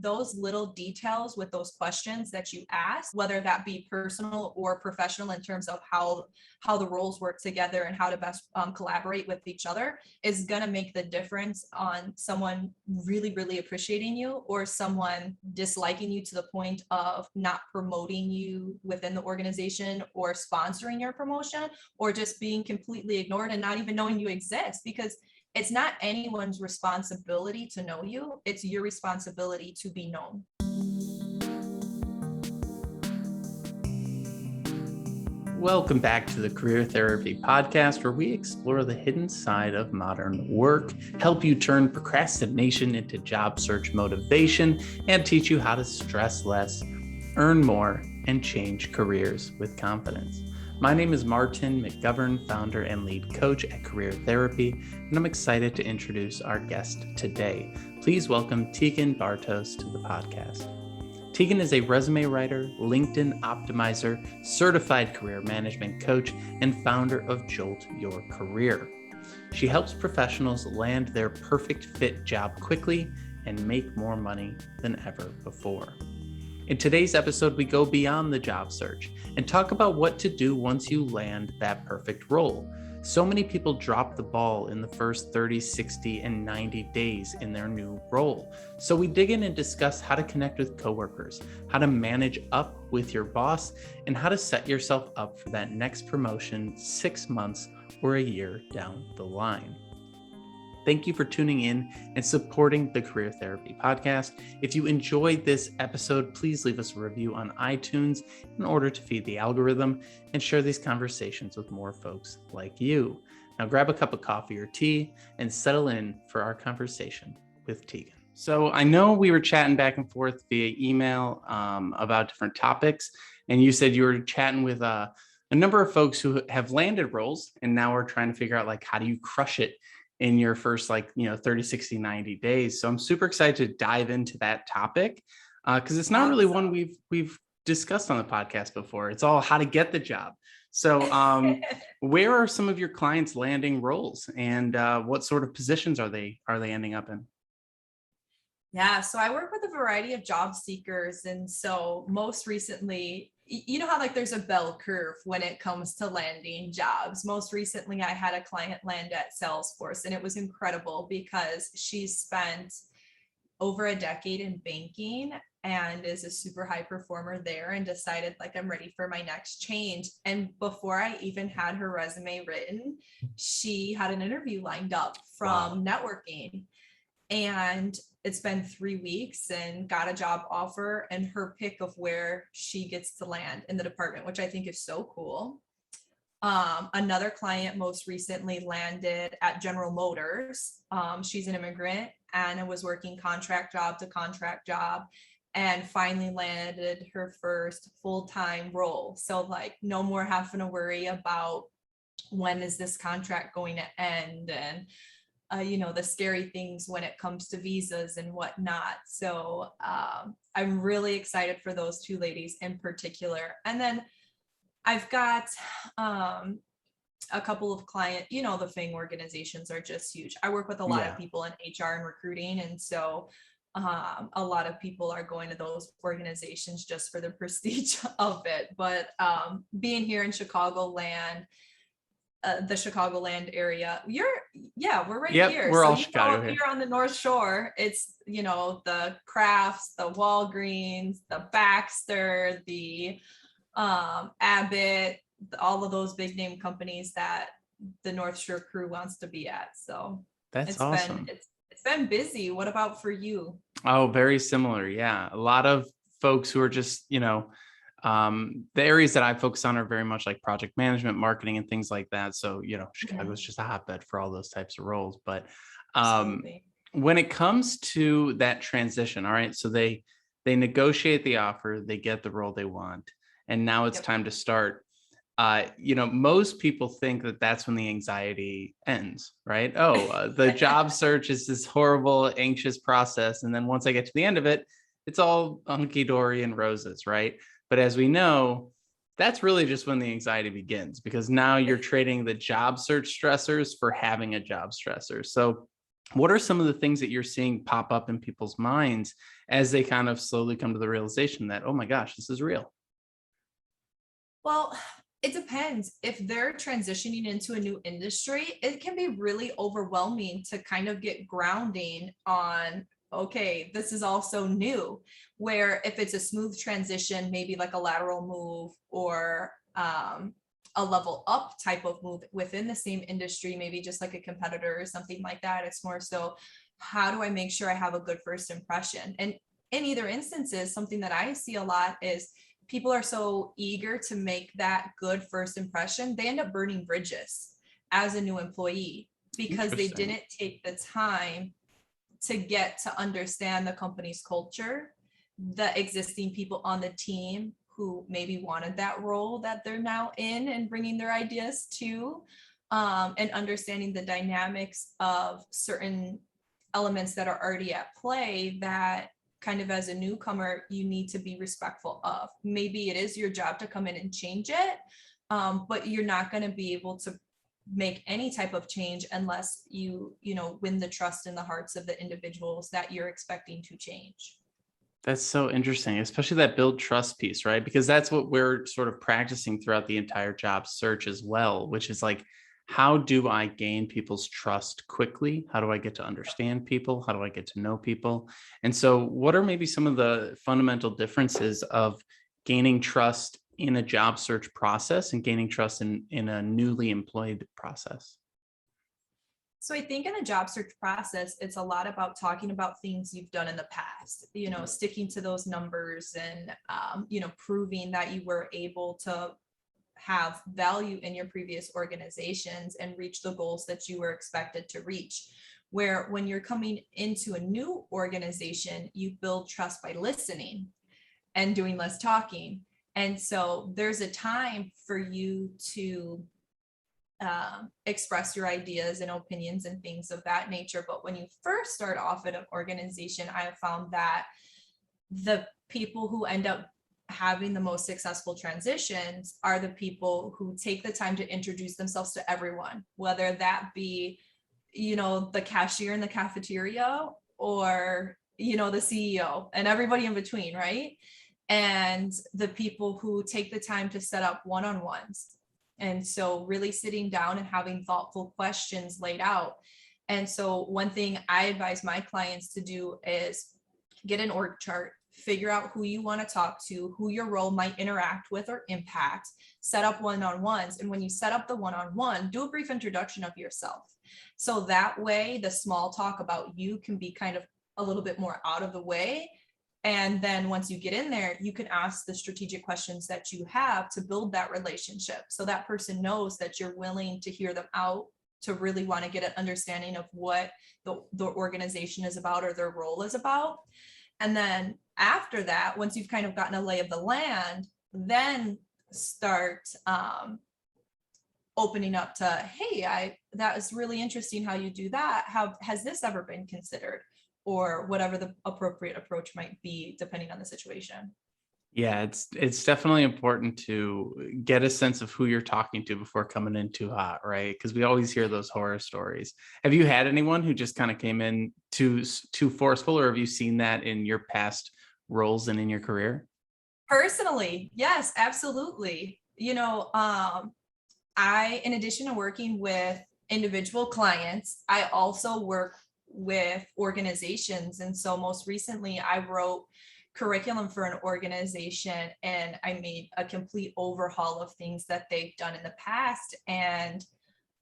those little details with those questions that you ask, whether that be personal or professional in terms of how the roles work together and how to best collaborate with each other, is going to make the difference on someone really, really appreciating you or someone disliking you to the point of not promoting you within the organization or sponsoring your promotion, or just being completely ignored and not even knowing you exist. Because it's not anyone's responsibility to know you. It's your responsibility to be known. Welcome back to the Career Therapy Podcast, where we explore the hidden side of modern work, help you turn procrastination into job search motivation, and teach you how to stress less, earn more, and change careers with confidence. My name is Martin McGovern, founder and lead coach at Career Therapy, and I'm excited to introduce our guest today. Please welcome Teegan Bartos to the podcast. Teegan is a resume writer, LinkedIn optimizer, certified career management coach, and founder of Jolt Your Career. She helps professionals land their perfect fit job quickly and make more money than ever before. In today's episode, we go beyond the job search and talk about what to do once you land that perfect role. So many people drop the ball in the first 30, 60, and 90 days in their new role. So we dig in and discuss how to connect with coworkers, how to manage up with your boss, and how to set yourself up for that next promotion 6 months or a year down the line. Thank you for tuning in and supporting the Career Therapy Podcast. If you enjoyed this episode, please leave us a review on iTunes in order to feed the algorithm and share these conversations with more folks like you. Now grab a cup of coffee or tea and settle in for our conversation with Teegan. So I know we were chatting back and forth via email about different topics, and you said you were chatting with a number of folks who have landed roles and now are trying to figure out how do you crush it in your first 30, 60, 90 days. So I'm super excited to dive into that topic because it's not really one we've discussed on the podcast before. It's all how to get the job. So where are some of your clients landing roles, and what sort of positions are they ending up in? Yeah, so I work with a variety of job seekers. And so most recently, you know how there's a bell curve when it comes to landing jobs. Most recently, I had a client land at Salesforce, and it was incredible because she spent over a decade in banking and is a super high performer there, and decided I'm ready for my next change. And before I even had her resume written, she had an interview lined up from networking. And it's been 3 weeks and got a job offer and her pick of where she gets to land in the department, which I think is so cool. Another client most recently landed at General Motors. She's an immigrant and was working contract job to contract job, and finally landed her first full-time role. So no more having to worry about when is this contract going to end, and the scary things when it comes to visas and whatnot. So I'm really excited for those two ladies in particular. And then I've got a couple of clients, the FING organizations are just huge. I work with a lot of people in HR and recruiting. And so a lot of people are going to those organizations just for the prestige of it. But being here in Chicagoland, the Chicagoland area, we're right here. We're so all Chicago here. Here on the North Shore, it's the Crafts, the Walgreens, the Baxter, the Abbott, all of those big name companies that the North Shore crew wants to be at. So that's awesome. It's been busy. What about for you? Oh, very similar. Yeah, a lot of folks who are just the areas that I focus on are very much like project management, marketing, and things like that. So, Chicago is just a hotbed for all those types of roles. But when it comes to that transition, all right, so they negotiate the offer, they get the role they want, and now it's time to start. Most people think that that's when the anxiety ends, right? The job search is this horrible, anxious process. And then once I get to the end of it, it's all hunky-dory and roses, right? But as we know, that's really just when the anxiety begins, because now you're trading the job search stressors for having a job stressor. So what are some of the things that you're seeing pop up in people's minds as they kind of slowly come to the realization that, oh my gosh, this is real? Well, it depends. If they're transitioning into a new industry, it can be really overwhelming to kind of get grounding on, okay, this is also new. Where if it's a smooth transition, maybe like a lateral move or a level up type of move within the same industry, maybe just like a competitor or something like that. It's more so, how do I make sure I have a good first impression? And in either instances, something that I see a lot is people are so eager to make that good first impression, they end up burning bridges as a new employee because they Interesting. didn't take the time to get to understand the company's culture, the existing people on the team who maybe wanted that role that they're now in and bringing their ideas to, and understanding the dynamics of certain elements that are already at play that kind of as a newcomer you need to be respectful of. Maybe it is your job to come in and change it, but you're not going to be able to make any type of change unless you win the trust in the hearts of the individuals that you're expecting to change. That's so interesting, especially that build trust piece, right? Because that's what we're sort of practicing throughout the entire job search as well, which is like, how do I gain people's trust quickly? How do I get to understand people? How do I get to know people? And so, what are maybe some of the fundamental differences of gaining trust in a job search process and gaining trust in a newly employed process? So I think in the job search process, it's a lot about talking about things you've done in the past, sticking to those numbers and, proving that you were able to have value in your previous organizations and reach the goals that you were expected to reach. Where when you're coming into a new organization, you build trust by listening and doing less talking. And so there's a time for you to express your ideas and opinions and things of that nature. But when you first start off at an organization, I have found that the people who end up having the most successful transitions are the people who take the time to introduce themselves to everyone, whether that be, the cashier in the cafeteria or, the CEO and everybody in between, right? And the people who take the time to set up one-on-ones. And so really sitting down and having thoughtful questions laid out. And so one thing I advise my clients to do is get an org chart, figure out who you want to talk to, who your role might interact with or impact, set up one-on-ones. And when you set up the one-on-one, do a brief introduction of yourself. So that way the small talk about you can be kind of a little bit more out of the way. And then once you get in there, you can ask the strategic questions that you have to build that relationship. So that person knows that you're willing to hear them out, to really want to get an understanding of what the organization is about or their role is about. And then after that, once you've kind of gotten a lay of the land, then start opening up to, hey, that was really interesting how you do that. Has this ever been considered? Or whatever the appropriate approach might be, depending on the situation. Yeah, it's definitely important to get a sense of who you're talking to before coming in too hot, right? Because we always hear those horror stories. Have you had anyone who just kind of came in too forceful, or have you seen that in your past roles and in your career? Personally, yes, absolutely. In addition to working with individual clients, I also work with organizations. And so most recently I wrote curriculum for an organization and I made a complete overhaul of things that they've done in the past. And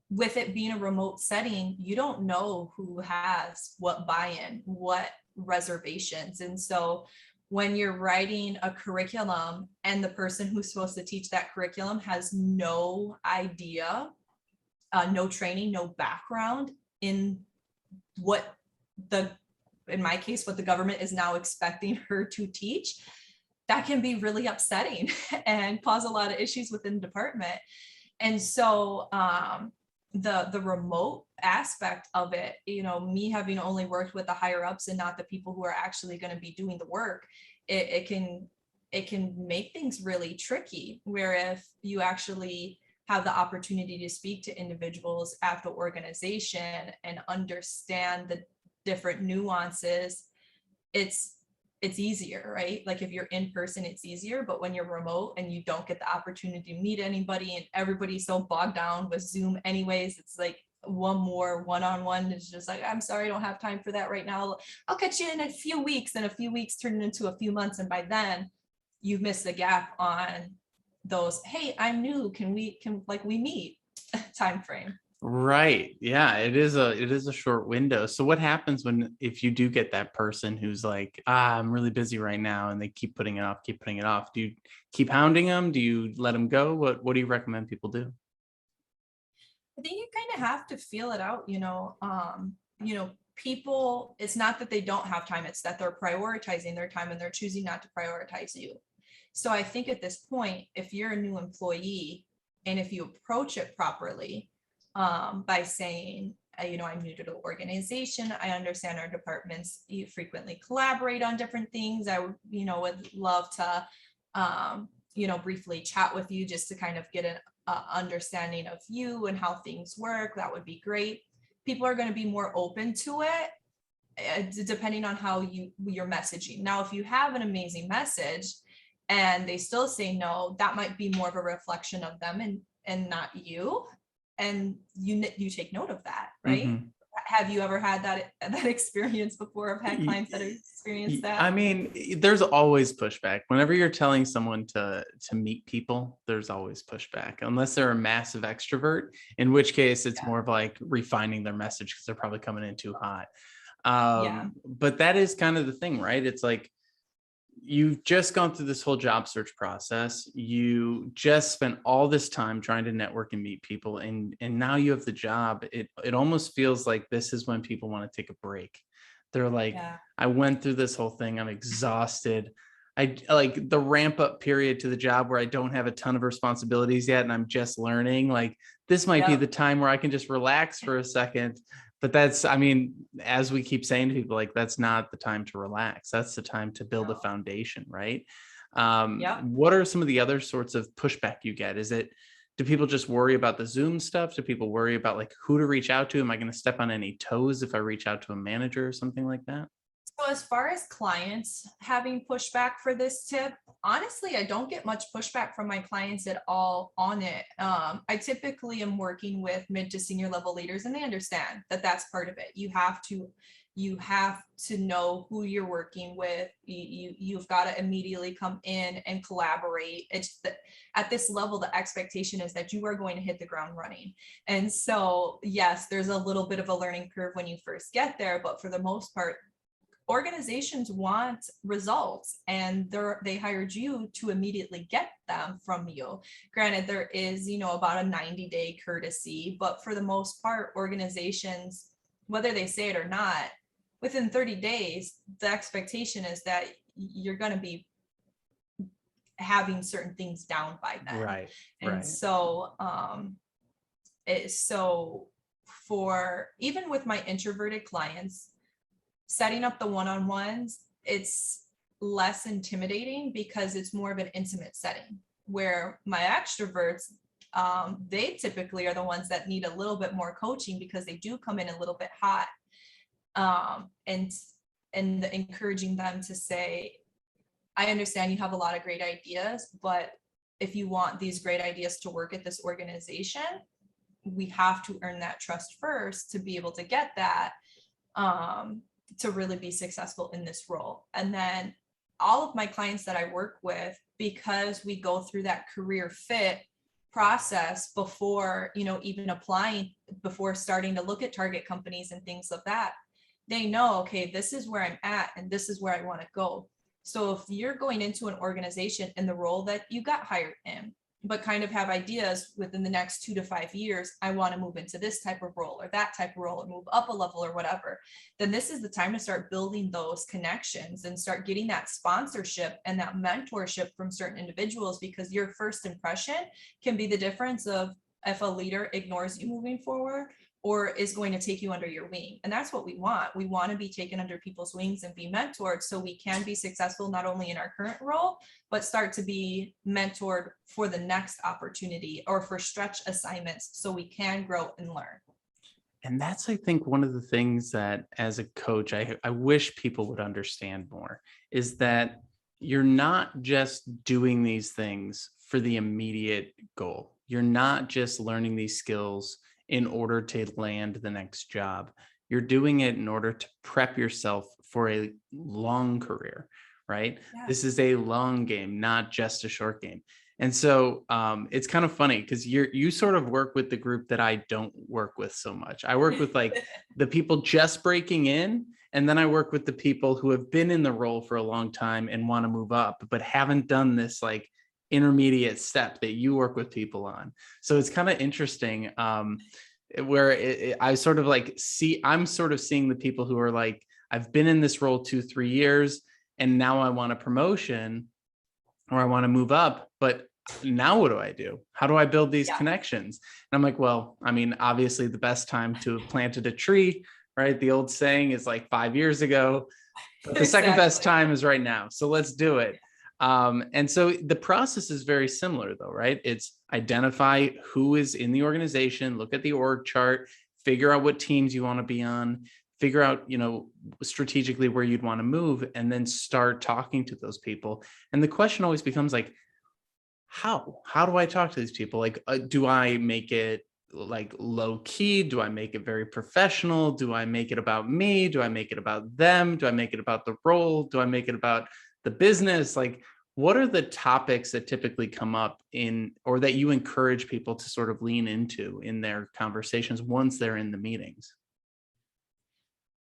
with it being a remote setting, you don't know who has what buy-in, what reservations. And so when you're writing a curriculum and the person who's supposed to teach that curriculum has no idea, no training, no background in what in my case, what the government is now expecting her to teach, that can be really upsetting and cause a lot of issues within the department. And so the remote aspect of it, me having only worked with the higher ups and not the people who are actually going to be doing the work, it can make things really tricky. Where if you actually have the opportunity to speak to individuals at the organization and understand the different nuances, it's it's easier, right? Like if you're in person, it's easier, but when you're remote and you don't get the opportunity to meet anybody and everybody's so bogged down with Zoom anyways, it's like one more one-on-one is just like, I'm sorry, I don't have time for that right now. I'll catch you in a few weeks, and a few weeks turn into a few months. And by then you've missed the gap on those, hey, I'm new, can we meet time frame. Right. Yeah, it is a short window. So what happens if you do get that person who's like, I'm really busy right now, and they keep putting it off? Do you keep hounding them? Do you let them go? What do you recommend people do? I think you kind of have to feel it out, people, it's not that they don't have time, it's that they're prioritizing their time and they're choosing not to prioritize you. So I think at this point, if you're a new employee and if you approach it properly, by saying, I'm new to the organization, I understand our departments, you frequently collaborate on different things. I would love to, briefly chat with you just to kind of get an understanding of you and how things work. That would be great. People are going to be more open to it, depending on how you're messaging. Now, if you have an amazing message and they still say no, that might be more of a reflection of them and not you. And you take note of that, right? Mhm. Have you ever had that experience before? I've had clients that have experienced that. I mean, there's always pushback. Whenever you're telling someone to meet people, there's always pushback, unless they're a massive extrovert, in which case it's more of like refining their message because they're probably coming in too hot. But that is kind of the thing, right? It's like, you've just gone through this whole job search process. You just spent all this time trying to network and meet people, and now you have the job. It almost feels like this is when people want to take a break. They're like, I went through this whole thing, I'm exhausted. I like the ramp up period to the job where I don't have a ton of responsibilities yet and I'm just learning. Like, this might be the time where I can just relax for a second. But as we keep saying to people, like, that's not the time to relax. That's the time to build a foundation, right? What are some of the other sorts of pushback you get? Do people just worry about the Zoom stuff? Do people worry about like who to reach out to? Am I going to step on any toes if I reach out to a manager or something like that? So as far as clients having pushback for this tip, honestly, I don't get much pushback from my clients at all on it. I typically am working with mid to senior level leaders, and they understand that that's part of it. You have to know who you're working with. You've got to immediately come in and collaborate. It's at this level, the expectation is that you are going to hit the ground running. And so, yes, there's a little bit of a learning curve when you first get there, but for the most part, organizations want results, and they hired you to immediately get them from you. Granted, there is, about a 90-day courtesy, but for the most part, organizations, whether they say it or not, within 30 days, the expectation is that you're going to be having certain things down by then. Right. And so, for even with my introverted clients, setting up the one-on-ones, it's less intimidating because it's more of an intimate setting, where my extroverts, they typically are the ones that need a little bit more coaching because they do come in a little bit hot, and encouraging them to say, I understand you have a lot of great ideas, but if you want these great ideas to work at this organization, we have to earn that trust first to be able to get that, to really be successful in this role. And then all of my clients that I work with, because we go through that career fit process before, even applying, before starting to look at target companies and things like that, they know, okay, this is where I'm at and this is where I want to go. So if you're going into an organization in the role that you got hired in, but kind of have ideas within the next 2 to 5 years, I want to move into this type of role or that type of role or move up a level or whatever, then this is the time to start building those connections and start getting that sponsorship and that mentorship from certain individuals, because your first impression can be the difference of if a leader ignores you moving forward or is going to take you under your wing. And that's what we want. We want to be taken under people's wings and be mentored so we can be successful not only in our current role, but start to be mentored for the next opportunity or for stretch assignments so we can grow and learn. And that's, I think, one of the things that as a coach, I wish people would understand more is that you're not just doing these things for the immediate goal. You're not just learning these skills in order to land the next job. You're doing it in order to prep yourself for a long career, right? Yeah. This is a long game, not just a short game. And so it's kind of funny because you sort of work with the group that I don't work with so much. I work with like the people just breaking in, and then I work with the people who have been in the role for a long time and want to move up, but haven't done this like intermediate step that you work with people on. So it's kind of interesting where I sort of like I'm sort of seeing the people who are like, I've been in this role 2-3 years, and now I want a promotion or I want to move up, but now what do I do? How do I build these connections? And I'm like, well, I mean, obviously the best time to have planted a tree, right? The old saying is like 5 years ago, but the second best time is right now. So let's do it. And so the process is very similar though, right? It's identify who is in the organization, look at the org chart, figure out what teams you want to be on, figure out, strategically where you'd want to move, and then start talking to those people. And the question always becomes like, how do I talk to these people? Like, do I make it like low key? Do I make it very professional? Do I make it about me? Do I make it about them? Do I make it about the role? Do I make it about the business? Like, what are the topics that typically come up or that you encourage people to sort of lean into in their conversations once they're in the meetings?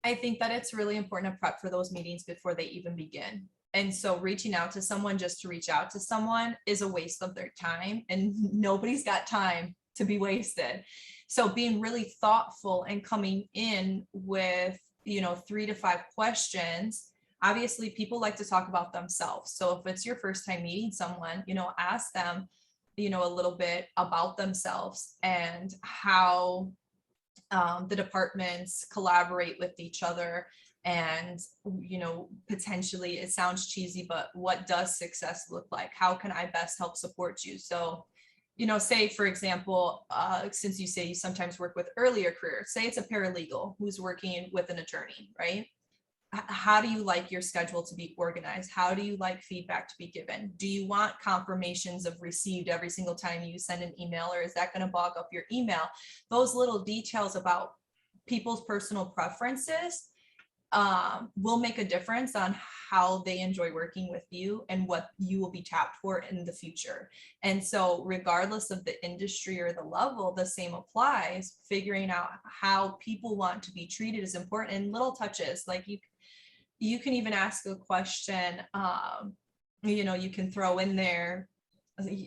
I think that it's really important to prep for those meetings before they even begin. And so reaching out to someone just to reach out to someone is a waste of their time, and nobody's got time to be wasted. So being really thoughtful and coming in with, 3 to 5 questions. Obviously, people like to talk about themselves. So if it's your first time meeting someone, ask them, a little bit about themselves and how the departments collaborate with each other, and potentially, it sounds cheesy, but what does success look like? How can I best help support you? So say for example, since you say you sometimes work with earlier careers, say it's a paralegal who's working with an attorney, right? How do you like your schedule to be organized? How do you like feedback to be given? Do you want confirmations of received every single time you send an email, or is that going to bog up your email? Those little details about people's personal preferences will make a difference on how they enjoy working with you and what you will be tapped for in the future. And so regardless of the industry or the level, the same applies. Figuring out how people want to be treated is important, and little touches like you can even ask a question, you can throw in there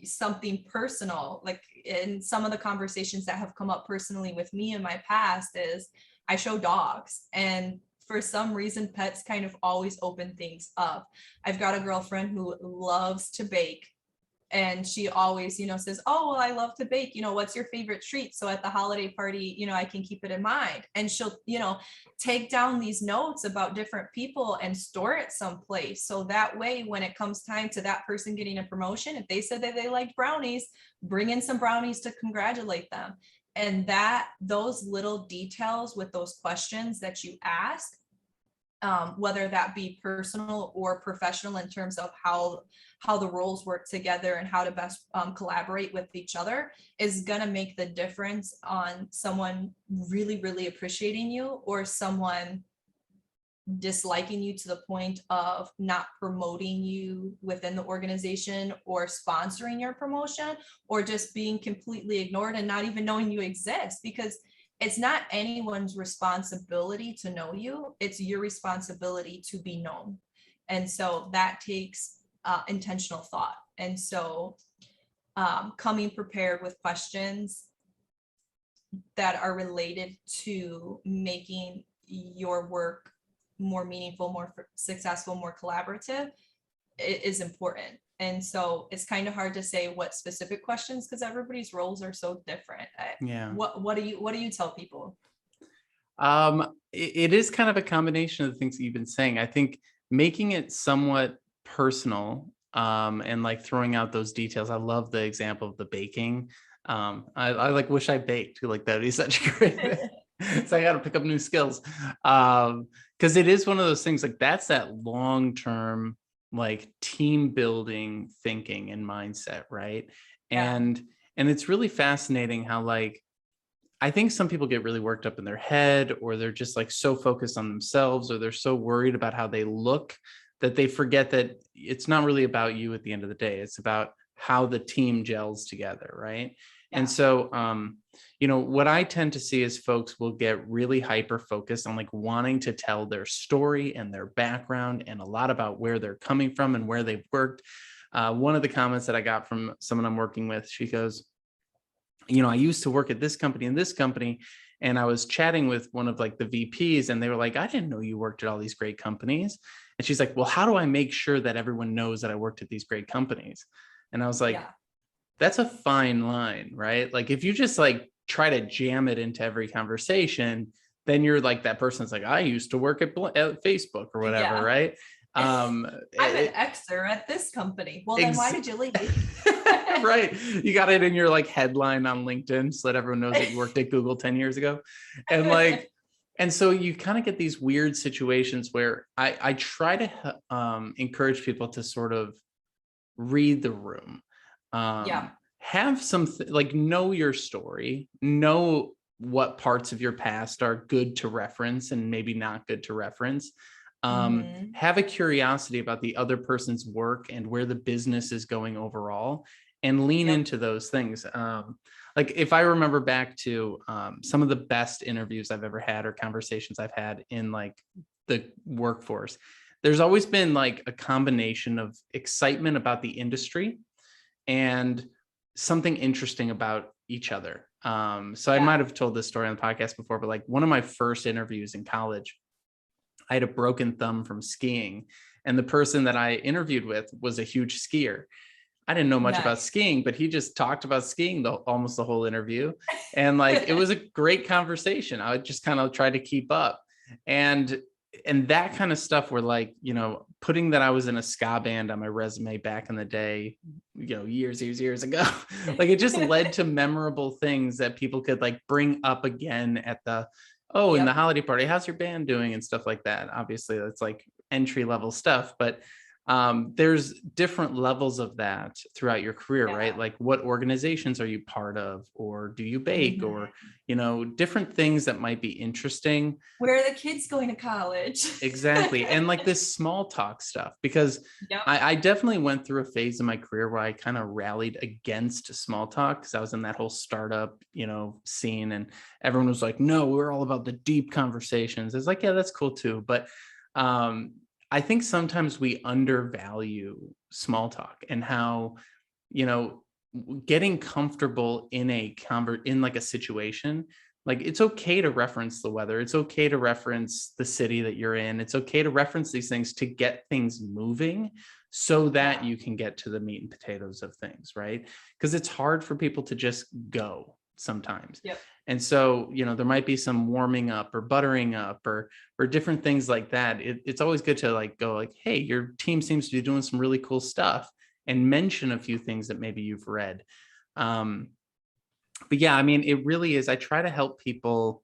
something personal. Like in some of the conversations that have come up personally with me in my past is I show dogs, and for some reason, pets kind of always open things up. I've got a girlfriend who loves to bake, and she always, says, oh, well, I love to bake. What's your favorite treat? So at the holiday party, I can keep it in mind. And she'll, take down these notes about different people and store it someplace. So that way, when it comes time to that person getting a promotion, if they said that they liked brownies, bring in some brownies to congratulate them. And those little details with those questions that you ask, whether that be personal or professional in terms of how the roles work together and how to best collaborate with each other, is going to make the difference on someone really, really appreciating you or someone disliking you to the point of not promoting you within the organization or sponsoring your promotion, or just being completely ignored and not even knowing you exist, because it's not anyone's responsibility to know you. It's your responsibility to be known. And so that takes intentional thought. And so coming prepared with questions that are related to making your work more meaningful, more successful, more collaborative is important. And so it's kind of hard to say what specific questions, because everybody's roles are so different. Yeah. What do you tell people? It is kind of a combination of the things that you've been saying. I think making it somewhat personal, and like throwing out those details. I love the example of the baking. I like wish I baked, like that would be such a great So I got to pick up new skills. Because it is one of those things, like that's that long-term like team building thinking and mindset, right? Yeah. And it's really fascinating how like I think some people get really worked up in their head, or they're just like so focused on themselves, or they're so worried about how they look that they forget that it's not really about you at the end of the day. It's about how the team gels together, right? And Yeah. so, what I tend to see is folks will get really hyper focused on like wanting to tell their story and their background and a lot about where they're coming from and where they've worked. One of the comments that I got from someone I'm working with, she goes, I used to work at this company and this company. And I was chatting with one of like the VPs, and they were like, I didn't know you worked at all these great companies. And she's like, well, how do I make sure that everyone knows that I worked at these great companies? And I was like, Yeah. that's a fine line, right? Like if you just like try to jam it into every conversation, then you're like that person's like, I used to work at Facebook or whatever, Yeah. right? Um, I'm an it, Xer at this company. Well, then why ex- did you leave? right. You got it in your like headline on LinkedIn so that everyone knows that you worked at Google 10 years ago. And like, and so you kind of get these weird situations where I try to encourage people to sort of read the room, Yeah. have some like know your story, know what parts of your past are good to reference and maybe not good to reference. Hmm. Have a curiosity about the other person's work and where the business is going overall, and lean Yep. into those things. Like if I remember back to some of the best interviews I've ever had or conversations I've had in like the workforce, there's always been like a combination of excitement about the industry and something interesting about each other. So I Yeah. might have told this story on the podcast before, but like one of my first interviews in college, I had a broken thumb from skiing, and the person that I interviewed with was a huge skier. I didn't know much about Nice. skiing, but he just talked about skiing almost the whole interview. And like, it was a great conversation. I would just kind of try to keep up. And, and that kind of stuff where like, putting that I was in a ska band on my resume back in the day, years ago, like it just led to memorable things that people could like bring up again at in the Yep. holiday party, how's your band doing and stuff like that. Obviously that's like entry level stuff, but there's different levels of that throughout your career, right? Yeah. Like what organizations are you part of, or do you bake, Hmm. or different things that might be interesting. Where are the kids going to college? Exactly. And like this small talk stuff, because Yep. I definitely went through a phase in my career where I kind of rallied against small talk because I was in that whole startup, scene, and everyone was like, no, we're all about the deep conversations. It's like, yeah, that's cool too. But um, I think sometimes we undervalue small talk and how, you know, getting comfortable in in like a situation, like it's okay to reference the weather. It's okay to reference the city that you're in. It's okay to reference these things to get things moving so that Yeah. you can get to the meat and potatoes of things, right? Because it's hard for people to just go sometimes. Yep. And so, there might be some warming up or buttering up or different things like that. It's always good to like go like, hey, your team seems to be doing some really cool stuff, and mention a few things that maybe you've read. Um, but yeah, I mean, it really is. I try to help people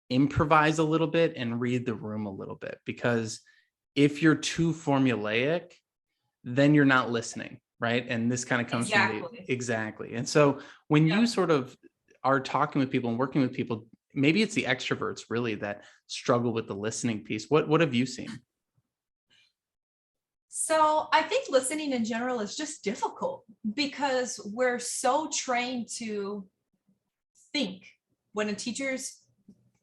improvise a little bit and read the room a little bit, because if you're too formulaic, then you're not listening, right? And this kind of comes from the Exactly. exactly. And so when you Yep. sort of are talking with people and working with people, maybe it's the extroverts really that struggle with the listening piece. What have you seen? So I think listening in general is just difficult because we're so trained to think. When a teacher's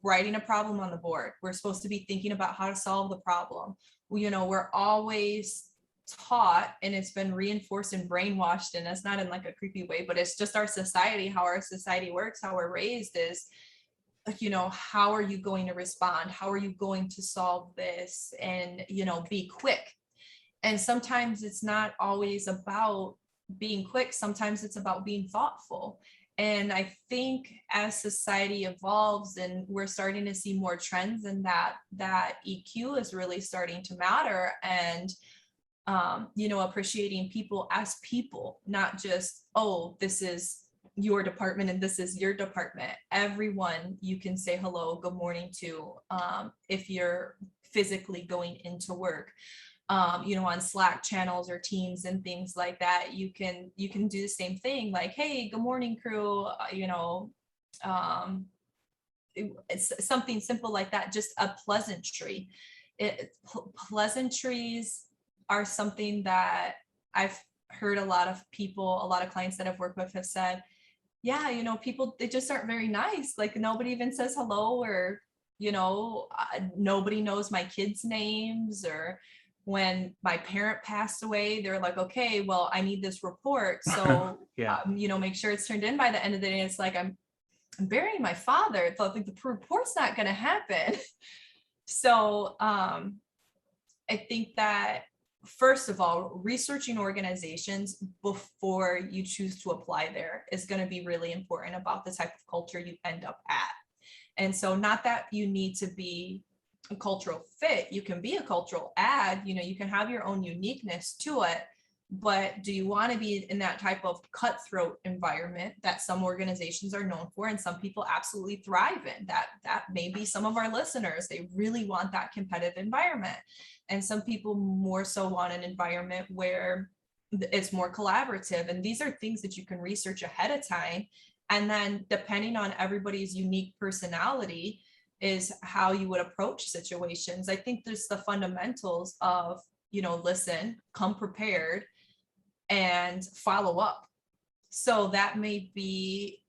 writing a problem on the board, we're supposed to be thinking about how to solve the problem. We're always taught, and it's been reinforced and brainwashed, and it's not in like a creepy way, but it's just our society, how our society works, how we're raised is like, how are you going to respond? How are you going to solve this? And, be quick. And sometimes it's not always about being quick. Sometimes it's about being thoughtful. And I think as society evolves and we're starting to see more trends in that EQ is really starting to matter. And appreciating people as people, not just, oh, this is your department and this is your department. Everyone you can say hello, good morning to, if you're physically going into work. On Slack channels or Teams and things like that, you can do the same thing, like, hey, good morning, crew. It's something simple like that, just a pleasantry. Pleasantries are something that I've heard a lot of clients that I've worked with have said, yeah, people, they just aren't very nice. Like nobody even says hello, or, nobody knows my kids' names. Or when my parent passed away, they're like, okay, well, I need this report. So, Yeah. make sure it's turned in by the end of the day. It's like, I'm burying my father. So like the report's not going to happen. So I think that, first of all, researching organizations before you choose to apply there is going to be really important about the type of culture you end up at. And so not that you need to be a cultural fit, you can be a cultural add, you can have your own uniqueness to it, but do you want to be in that type of cutthroat environment that some organizations are known for and some people absolutely thrive in? That may be some of our listeners. They really want that competitive environment. And some people more so want an environment where it's more collaborative. And these are things that you can research ahead of time. And then depending on everybody's unique personality is how you would approach situations. I think there's the fundamentals of, listen, come prepared, and follow up. So that may be,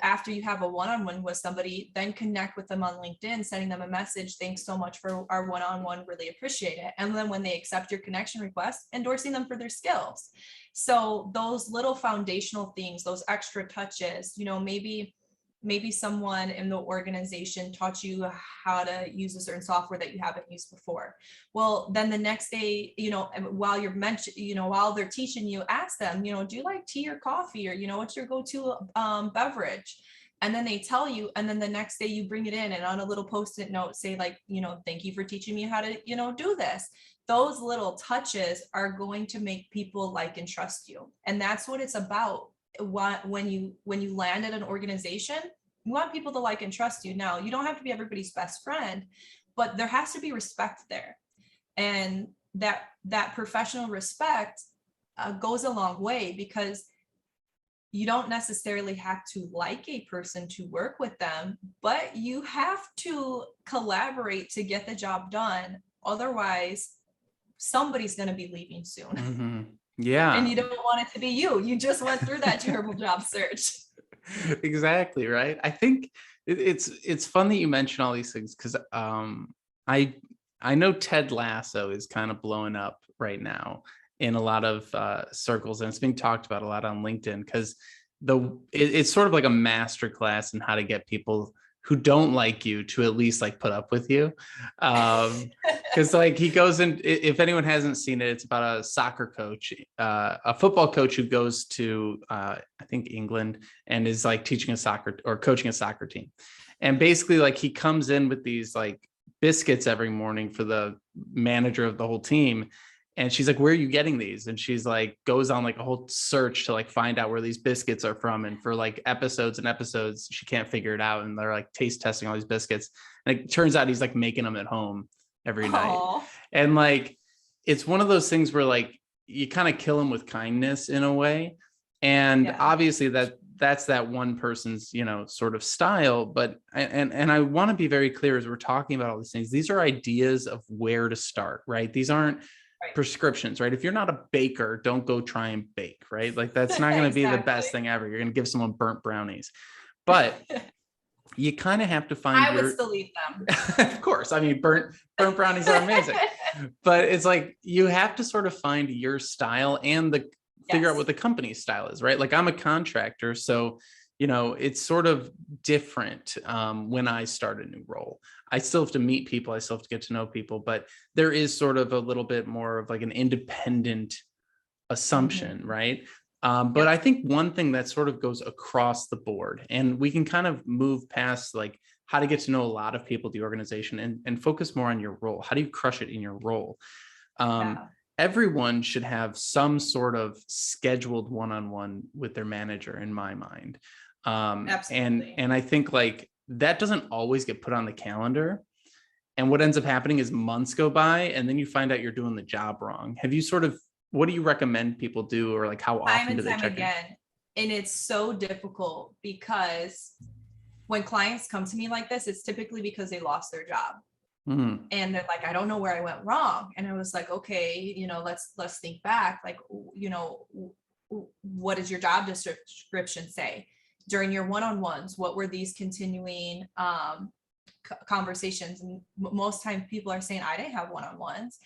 after you have a one-on-one with somebody, then connect with them on LinkedIn, sending them a message. Thanks so much for our one-on-one. Really appreciate it. And then when they accept your connection request, endorsing them for their skills. So those little foundational things, those extra touches, maybe someone in the organization taught you how to use a certain software that you haven't used before. Well, then the next day, while while they're teaching you, ask them, do you like tea or coffee, or, what's your go-to beverage? And then they tell you, and then the next day you bring it in and on a little post-it note, say like, thank you for teaching me how to, do this. Those little touches are going to make people like and trust you. And that's what it's about. When you land at an organization, you want people to like and trust you. Now, you don't have to be everybody's best friend, but there has to be respect there. And that professional respect goes a long way, because you don't necessarily have to like a person to work with them, but you have to collaborate to get the job done. Otherwise, somebody's going to be leaving soon. Mm-hmm. Yeah. And you don't want it to be you. You just went through that terrible job search. Exactly. Right. I think it's fun that you mention all these things, because I know Ted Lasso is kind of blowing up right now in a lot of circles, and it's being talked about a lot on LinkedIn, because it's sort of like a master class in how to get people who don't like you to at least like put up with you. Because like he goes in, if anyone hasn't seen it, it's about a soccer coach, a football coach who goes to I think England, and is like teaching a soccer or coaching a soccer team. And basically like he comes in with these like biscuits every morning for the manager of the whole team. And she's like, where are you getting these? And she's like, goes on like a whole search to like find out where these biscuits are from. And for like episodes and episodes, she can't figure it out. And they're like taste testing all these biscuits. And it turns out he's like making them at home every night. And like, it's one of those things where like, you kind of kill him with kindness in a way. And obviously that's that one person's, sort of style. But, and I want to be very clear as we're talking about all these things, these are ideas of where to start, right? These aren't prescriptions, right? If you're not a baker, don't go try and bake, right? Like that's not going to be the best thing ever. You're going to give someone burnt brownies, but you kind of have to find I would still eat them. Of course. I mean, burnt brownies are amazing, but it's like, you have to sort of find your style and figure out what the company's style is, right? Like I'm a contractor, so it's sort of different when I start a new role. I still have to meet people. I still have to get to know people, but there is sort of a little bit more of like an independent assumption, right? But I think one thing that sort of goes across the board, and we can kind of move past like how to get to know a lot of people at the organization and focus more on your role. How do you crush it in your role? everyone should have some sort of scheduled one-on-one with their manager, in my mind. Absolutely. And I think like that doesn't always get put on the calendar. And what ends up happening is months go by and then you find out you're doing the job wrong. Have you what do you recommend people do, or like how Time often and do they time check in? again. And it's so difficult because when clients come to me like this, it's typically because they lost their job. Mhm. And they're like, I don't know where I went wrong. And I was like, okay, let's think back. Like, what does your job description say? During your one-on-ones, what were these continuing conversations? And most times people are saying, I didn't have one-on-ones.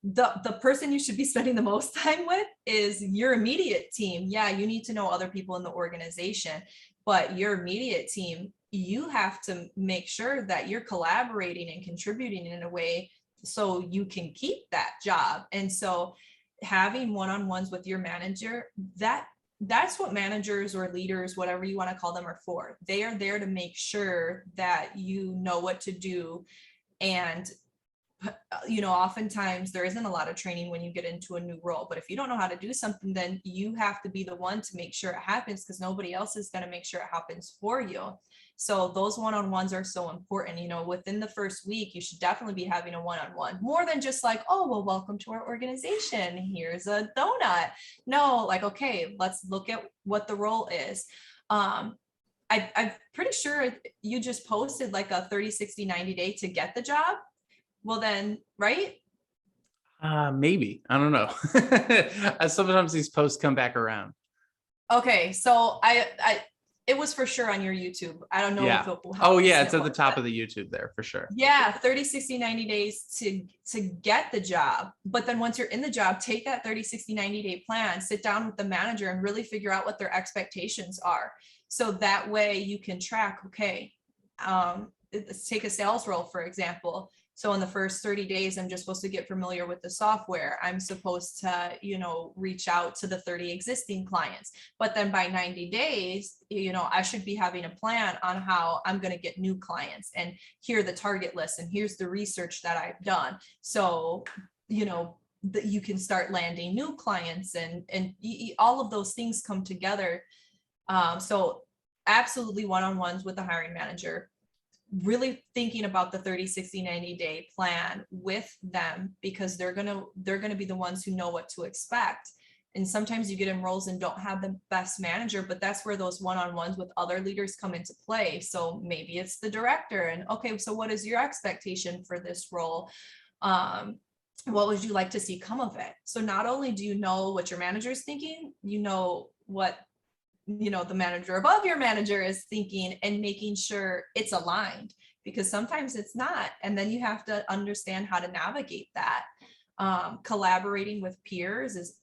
The person you should be spending the most time with is your immediate team. Yeah, you need to know other people in the organization, but your immediate team, you have to make sure that you're collaborating and contributing in a way so you can keep that job. And so having one-on-ones with your manager, that's what managers or leaders, whatever you want to call them, are for. They are there to make sure that you know what to do. And oftentimes there isn't a lot of training when you get into a new role, but if you don't know how to do something, then you have to be the one to make sure it happens, because nobody else is going to make sure it happens for you. So those one-on-ones are so important. Within the first week, you should definitely be having a one-on-one, more than just like, oh, well, welcome to our organization, here's a donut. No, like, okay, let's look at what the role is. I'm pretty sure you just posted like a 30, 60, 90 day to get the job. Well then, right? Maybe. I don't know. Sometimes these posts come back around. Okay, so I it was for sure on your YouTube. I don't know if Yeah. it, how Oh yeah, recent it's it at the was, top but of the YouTube there for sure. yeah, 30, 60, 90 days to get the job. But then once you're in the job, take that 30, 60, 90-day plan, sit down with the manager and really figure out what their expectations are. So that way you can track, okay, let's take a sales role, for example. So in the first 30 days, I'm just supposed to get familiar with the software. I'm supposed to, reach out to the 30 existing clients. But then by 90 days, I should be having a plan on how I'm going to get new clients, and here are the target lists, and here's the research that I've done. So, that you can start landing new clients, and all of those things come together. So absolutely one-on-ones with the hiring manager, really thinking about the 30, 60, 90-day plan with them, because they're going to be the ones who know what to expect. And sometimes you get in roles and don't have the best manager, but that's where those one-on-ones with other leaders come into play. So maybe it's the director, and okay, so what is your expectation for this role? What would you like to see come of it? So not only do you know what your manager is thinking, what the manager above your manager is thinking, and making sure it's aligned, because sometimes it's not. And then you have to understand how to navigate that. Collaborating with peers is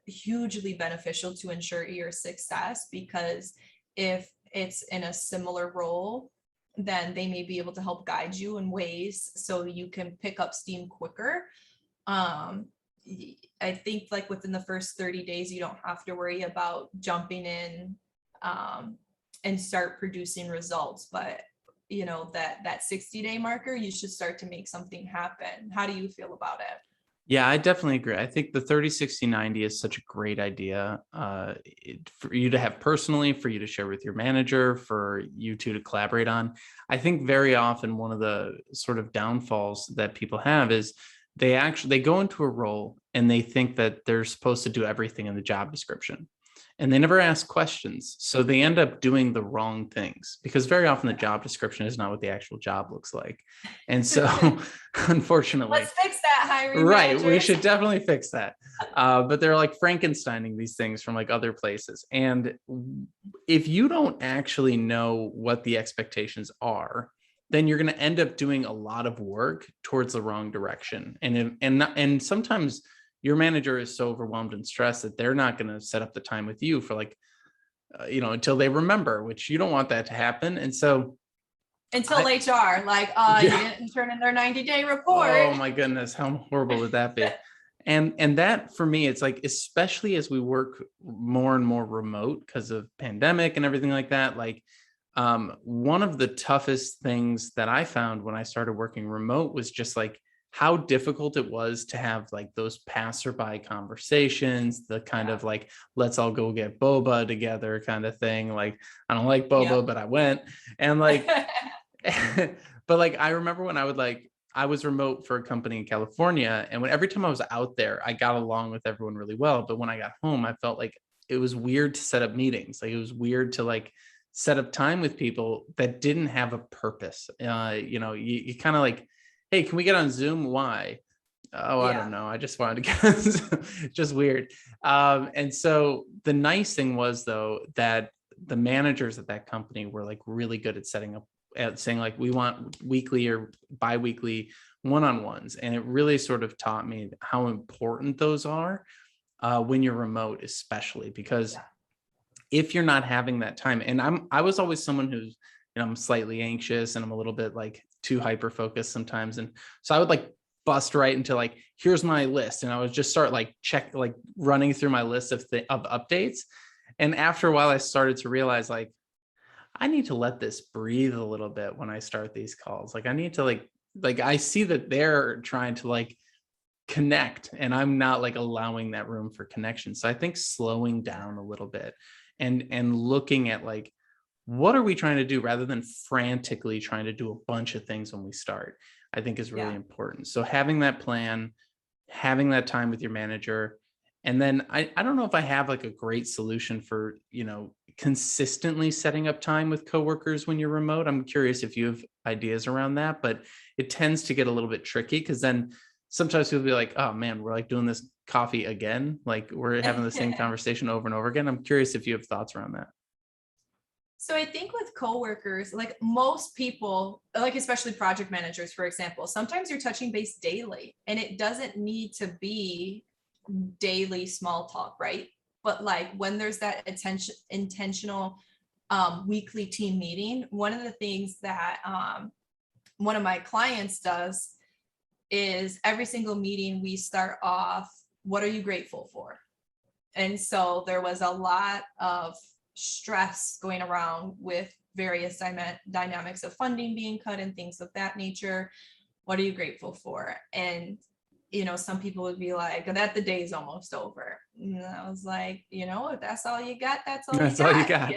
hugely beneficial to ensure your success, because if it's in a similar role, then they may be able to help guide you in ways so you can pick up steam quicker. I think like within the first 30 days, you don't have to worry about jumping in and start producing results. But that 60-day marker, you should start to make something happen. How do you feel about it? Yeah, I definitely agree. I think the 30, 60, 90 is such a great idea for you to have personally, for you to share with your manager, for you two to collaborate on. I think very often one of the sort of downfalls that people have is they go into a role and they think that they're supposed to do everything in the job description, and they never ask questions. So they end up doing the wrong things, because very often the job description is not what the actual job looks like. And so unfortunately, Let's fix that, hiring right, we managers. should definitely fix that. But they're like Frankensteining these things from like other places. And if you don't actually know what the expectations are, then you're going to end up doing a lot of work towards the wrong direction. And sometimes your manager is so overwhelmed and stressed that they're not going to set up the time with you for like, until they remember, which you don't want that to happen. And so Until HR, like, you didn't turn in their 90-day report. Oh my goodness, how horrible would that be? And that for me, it's like, especially as we work more and more remote because of pandemic and everything like that, like one of the toughest things that I found when I started working remote was just like how difficult it was to have like those passerby conversations, the kind Yeah. of like, let's all go get boba together kind of thing. Like, I don't like Yep. boba, but I went. And like, but like, I remember when I was remote for a company in California, and every time I was out there, I got along with everyone really well. But when I got home, I felt like it was weird to set up meetings. Like, it was weird to like set up time with people that didn't have a purpose. You kind of like, hey, can we get on Zoom? Why? Oh, I don't Yeah. know. I just wanted to get just weird. And so the nice thing was though that the managers at that company were like really good at setting up at saying like we want weekly or biweekly one-on-ones. And it really sort of taught me how important those are when you're remote, especially because Yeah. if you're not having that time, and I was always someone who's, I'm slightly anxious and I'm a little bit like too hyper focused sometimes. And so I would like bust right into like, here's my list. And I would just start like running through my list of updates. And after a while, I started to realize like, I need to let this breathe a little bit when I start these calls. Like I need to like I see that they're trying to like connect and I'm not like allowing that room for connection. So I think slowing down a little bit and looking at like, what are we trying to do rather than frantically trying to do a bunch of things when we start, I think is really Yeah. important. So having that plan, having that time with your manager. And then I don't know if I have like a great solution for, consistently setting up time with coworkers when you're remote. I'm curious if you have ideas around that, but it tends to get a little bit tricky because then sometimes people be like, oh man, we're like doing this coffee again. Like we're having the same conversation over and over again. I'm curious if you have thoughts around that. So I think with coworkers, like most people, like especially project managers, for example, sometimes you're touching base daily and it doesn't need to be daily small talk, right? But like when there's that intentional weekly team meeting, one of the things that one of my clients does is every single meeting we start off, what are you grateful for? And so there was a lot of stress going around with various dynamics of funding being cut and things of that nature. What are you grateful for? And some people would be like, that the day's almost over. And I was like, if that's all you got, that's all you That's all you got.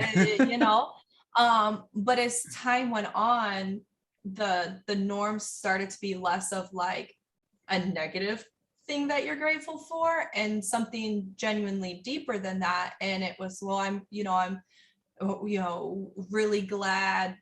got. But as time went on, the norms started to be less of like a negative thing that you're grateful for and something genuinely deeper than that. And it was, well, I'm really glad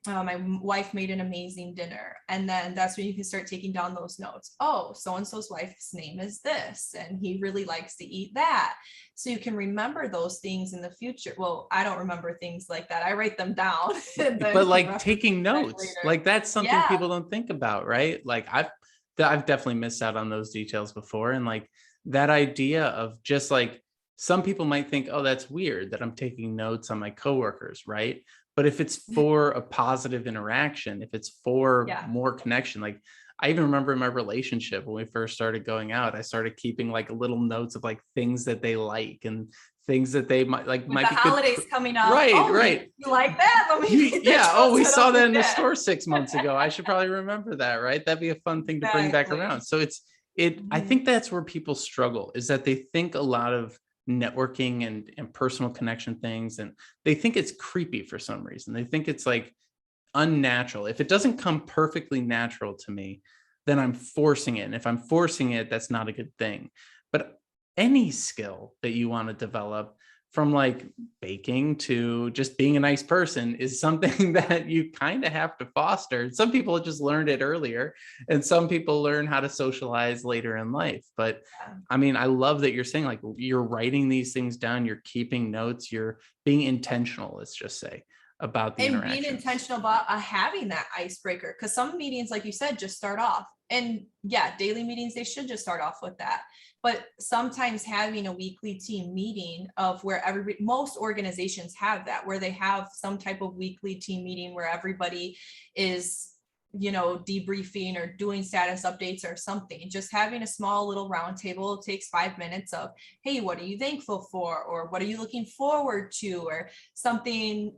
my wife made an amazing dinner. And then that's when you can start taking down those notes. Oh, so-and-so's wife's name is this, and he really likes to eat that. So you can remember those things in the future. Well, I don't remember things like that. I write them down. And then But like reference taking them back notes, later. like that's something Yeah. people don't think about, right? Like I've definitely missed out on those details before. And like that idea of just like some people might think, oh, that's weird that I'm taking notes on my coworkers, right? But if it's for a positive interaction, if it's for Yeah. more connection, like I even remember in my relationship when we first started going out, I started keeping like little notes of like things that they like and things that they With the might be good. holidays coming up. Right, Oh, right. you like that? Let me get that Yeah. Oh, we set saw up that with in the that. store 6 months ago. I should probably remember that, right? That'd be a fun thing to bring back around. Exactly. So I Mhm. think that's where people struggle is that they think a lot of networking and personal connection things, and they think it's creepy for some reason. They think it's like unnatural. If it doesn't come perfectly natural to me, then I'm forcing it. And if I'm forcing it, that's not a good thing. But any skill that you want to develop, from like baking to just being a nice person, is something that you kind of have to foster. Some people just learned it earlier, and some people learn how to socialize later in life. But Yeah. I mean, I love that you're saying like you're writing these things down, you're keeping notes, you're being intentional, let's just say, about the And being interactions. intentional about having that icebreaker, because some meetings, like you said, just start off. And yeah, daily meetings, they should just start off with that. But sometimes having a weekly team meeting of where most organizations have that, where they have some type of weekly team meeting where everybody is debriefing or doing status updates or something. Just having a small little round table takes 5 minutes of, hey, what are you thankful for, or what are you looking forward to, or something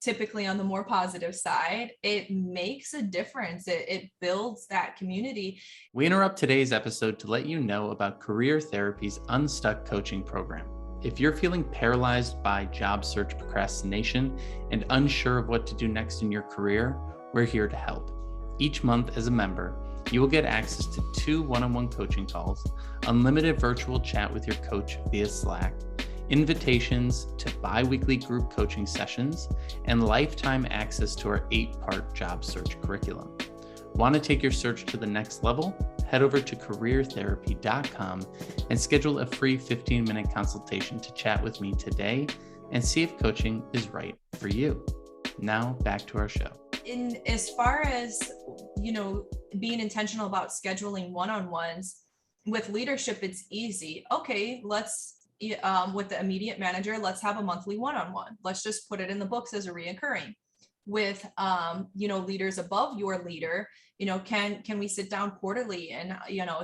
typically on the more positive side, it makes a difference. It builds that community. We interrupt today's episode to let you know about Career Therapy's Unstuck coaching program. If you're feeling paralyzed by job search procrastination and unsure of what to do next in your career, we're here to help. Each month as a member, you will get access to 2 one-on-one coaching calls, unlimited virtual chat with your coach via Slack, invitations to bi-weekly group coaching sessions, and lifetime access to our 8-part job search curriculum. Want to take your search to the next level? Head over to careertherapy.com and schedule a free 15-minute consultation to chat with me today and see if coaching is right for you. Now back to our show. In as far as, being intentional about scheduling one-on-ones with leadership, it's easy. Okay, let's with the immediate manager, let's have a monthly one-on-one. Let's just put it in the books as a reoccurring. With leaders above your leader, can we sit down quarterly and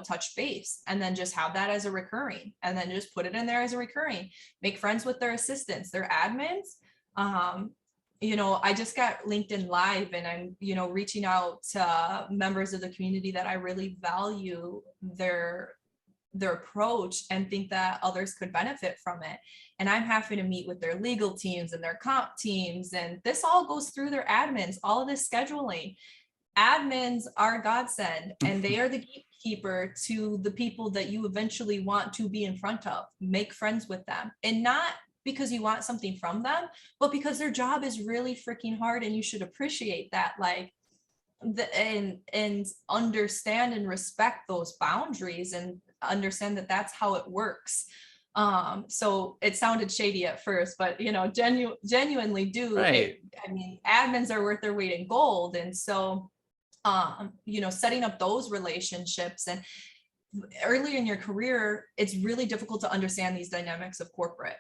touch base, and then just have that as a recurring, and then just put it in there as a recurring. Make friends with their assistants, their admins. I just got LinkedIn Live, and I'm reaching out to members of the community that I really value their approach and think that others could benefit from it. And I'm having to meet with their legal teams and their comp teams. And this all goes through their admins, all of this scheduling. Admins are godsend, and they are the gatekeeper to the people that you eventually want to be in front of. Make friends with them, and not because you want something from them, but because their job is really freaking hard, and you should appreciate that. And understand and respect those boundaries, and understand that that's how it works. So it sounded shady at first, but genuinely do. Right. Admins are worth their weight in gold. And so setting up those relationships, and early in your career, it's really difficult to understand these dynamics of corporate.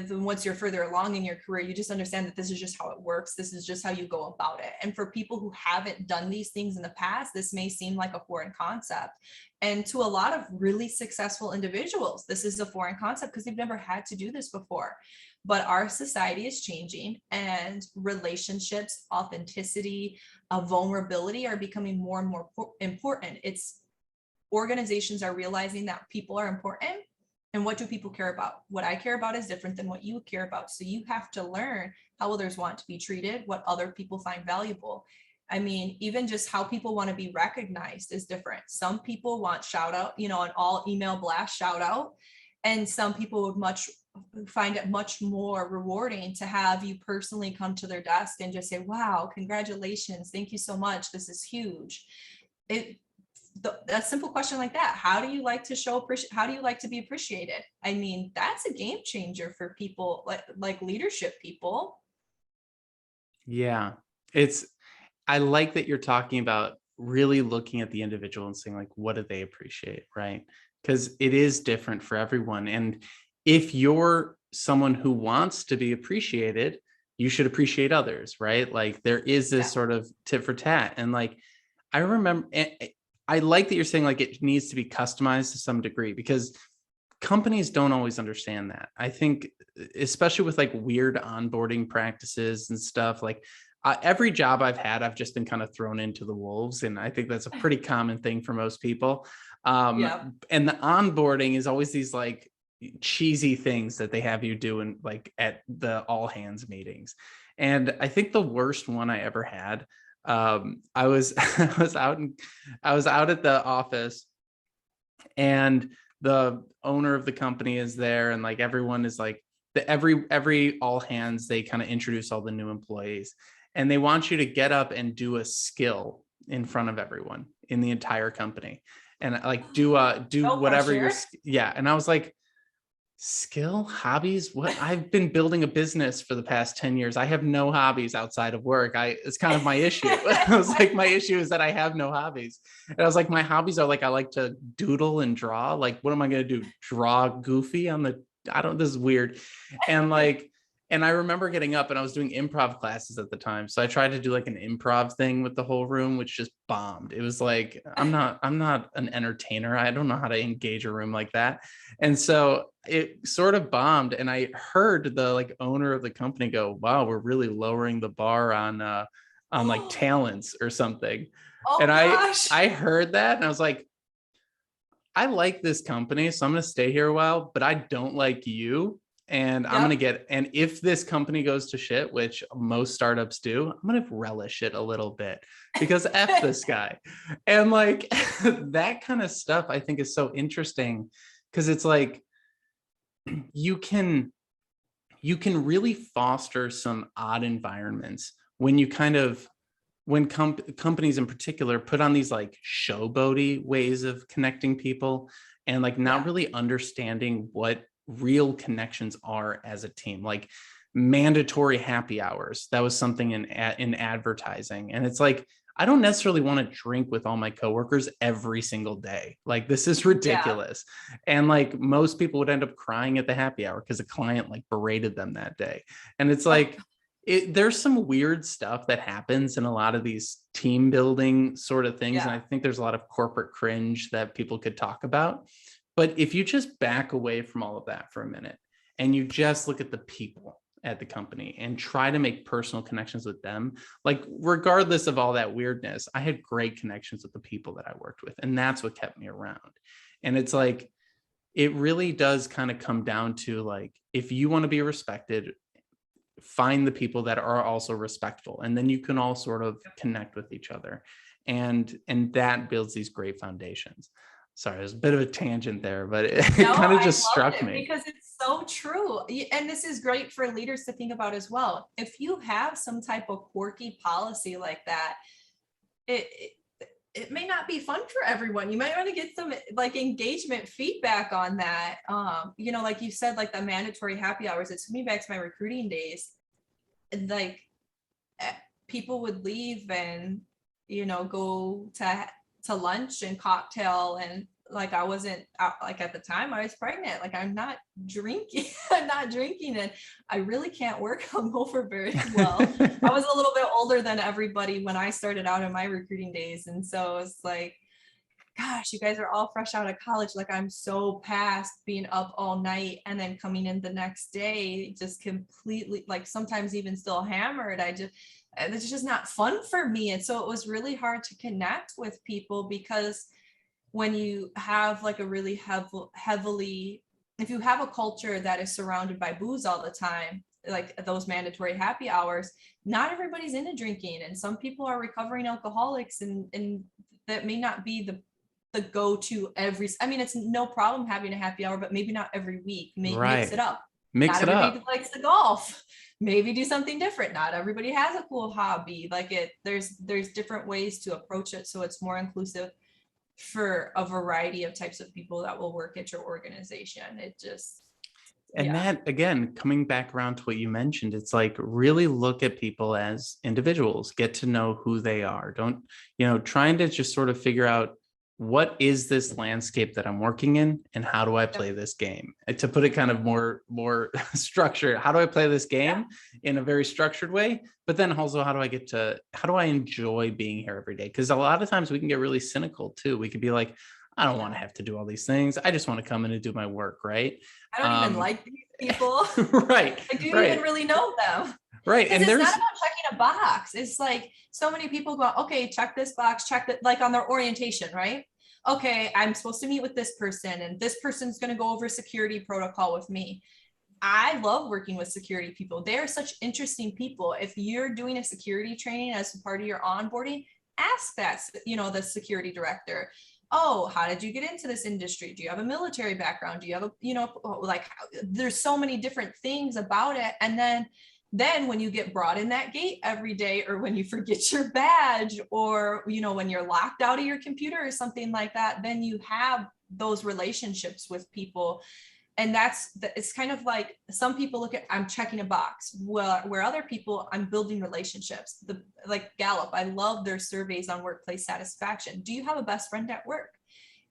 Once you're further along in your career, you just understand that this is just how it works. This is just how you go about it. And for people who haven't done these things in the past, this may seem like a foreign concept. And to a lot of really successful individuals, this is a foreign concept because they've never had to do this before. But our society is changing, and relationships, authenticity, vulnerability are becoming more and more important. Organizations are realizing that people are important. And what do people care about? What I care about is different than what you care about. So you have to learn how others want to be treated, what other people find valuable. Even just how people want to be recognized is different. Some people want shout out, an all email blast shout out. And some people would find it much more rewarding to have you personally come to their desk and just say, wow, congratulations. Thank you so much. This is huge. A simple question like that. How do you like to how do you like to be appreciated? That's a game changer for people like leadership people. Yeah. I like that you're talking about really looking at the individual and saying, like, what do they appreciate? Right. Because it is different for everyone. And if you're someone who wants to be appreciated, you should appreciate others, right? Like, there is this sort of tit for tat. And like, I remember, I like that you're saying like it needs to be customized to some degree, because companies don't always understand that. I think, especially with like weird onboarding practices and stuff, like every job I've had, I've just been kind of thrown into the wolves. And I think that's a pretty common thing for most people. And the onboarding is always these like cheesy things that they have you doing like at the all hands meetings. And I think the worst one I ever had, I was out at the office, and the owner of the company is there, and like everyone is like every all hands, they kind of introduce all the new employees, and they want you to get up and do a skill in front of everyone in the entire company, and like do whatever and I was like, skill, hobbies, what? I've been building a business for the past 10 years. I have no hobbies outside of work. It's kind of my issue. I was like, my issue is that I have no hobbies. And I was like, my hobbies are like, I like to doodle and draw. Like, what am I going to do? Draw Goofy on this is weird. And like, And I remember getting up, and I was doing improv classes at the time. So I tried to do like an improv thing with the whole room, which just bombed. It was like, I'm not an entertainer. I don't know how to engage a room like that. And so it sort of bombed. And I heard the like owner of the company go, wow, we're really lowering the bar on like talents or something. And Oh gosh. I heard that, and I was like, I like this company, so I'm going to stay here a while, but I don't like you. And I'm going to Yep. and if this company goes to shit, which most startups do, I'm going to relish it a little bit because F this guy. And like that kind of stuff, I think is so interesting because it's like you can really foster some odd environments when you kind of when companies in particular put on these like showboaty ways of connecting people and like not Yeah. really understanding what real connections are as a team, like mandatory happy hours. That was something in advertising, and it's like I don't necessarily want to drink with all my coworkers every single day. Like this is Yeah. ridiculous. And like most people would end up crying at the happy hour because a client like berated them that day. And it's Oh, like there's some weird stuff that happens in a lot of these team building sort of things. And yeah. I think there's a lot of corporate cringe that people could talk about. But if you just back away from all of that for a minute and you just look at the people at the company and try to make personal connections with them, like regardless of all that weirdness, I had great connections with the people that I worked with. And that's what kept me around. And it's like, it really does kind of come down to like, if you want to be respected, find the people that are also respectful, and then you can all sort of connect with each other, and that builds these great foundations. Sorry, there's a bit of a tangent there, but it No, kind of I just love struck it me. because it's so true. And this is great for leaders to think about as well. If you have some type of quirky policy like that, it, it it may not be fun for everyone. You might want to get some like engagement feedback on that. Like you said, like the mandatory happy hours, it took me back to my recruiting days. And like eh, people would leave and, go to lunch and cocktail, and like I wasn't out, like at the time I was pregnant, like I'm not drinking. I'm not drinking, and I really can't work hungover very well. I was a little bit older than everybody when I started out in my recruiting days, and so it's like, gosh, you guys are all fresh out of college. Like I'm so past being up all night and then coming in the next day just completely, like sometimes even still hammered. It's just not fun for me. And so it was really hard to connect with people because when you have like a really heavily, if you have a culture that is surrounded by booze all the time, like those mandatory happy hours, not everybody's into drinking, and some people are recovering alcoholics, and that may not be the go-to I mean, it's no problem having a happy hour, but maybe not every week. Mix it Right. up. Mix Not it everybody up. likes to golf. Maybe do something different. Not everybody has a cool hobby. There's different ways to approach it, so it's more inclusive for a variety of types of people that will work at your organization. It just, And yeah. that, again, coming back around to what you mentioned, it's like really look at people as individuals, get to know who they are. Don't, trying to just sort of figure out what is this landscape that I'm working in and how do I play Yep. this game? And to put it kind of more structured, how do I play this Yeah. game in a very structured way? But then also, how do I enjoy being here every day? Because a lot of times we can get really cynical too. We could be like, I don't want to have to do all these things. I just want to come in and do my work, right? I don't even Um, like these people. right, I do even right, really know them. right. Because And it's not there's about checking a box. It's like so many people go, okay, check this box, check that, like on their orientation, right? Okay, I'm supposed to meet with this person, and this person's going to go over security protocol with me. I love working with security people. They are such interesting people. If you're doing a security training as part of your onboarding, ask that, the security director. Oh, how did you get into this industry? Do you have a military background? Do you have a, like there's so many different things about it. And then when you get brought in that gate every day, or when you forget your badge, or when you're locked out of your computer or something like that, then you have those relationships with people. And it's kind of like some people look at, I'm checking a box, where other people, I'm building relationships. Like Gallup, I love their surveys on workplace satisfaction. Do you have a best friend at work?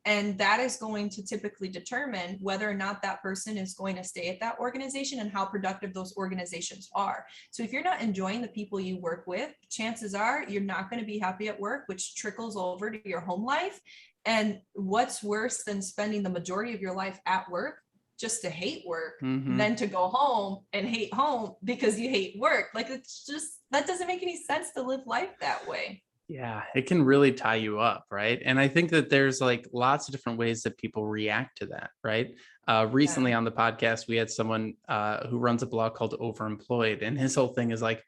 And that is going to typically determine whether or not that person is going to stay at that organization and how productive those organizations are. So if you're not enjoying the people you work with, chances are you're not going to be happy at work, which trickles over to your home life. And what's worse than spending the majority of your life at work just to hate work, than to go home and hate home because you hate work? Like, it's just, that doesn't make any sense to live life that way. Yeah, it can really tie you up, right? And I think that there's like lots of different ways that people react to that, right? Recently on the podcast, we had someone who runs a blog called Overemployed, and his whole thing is like,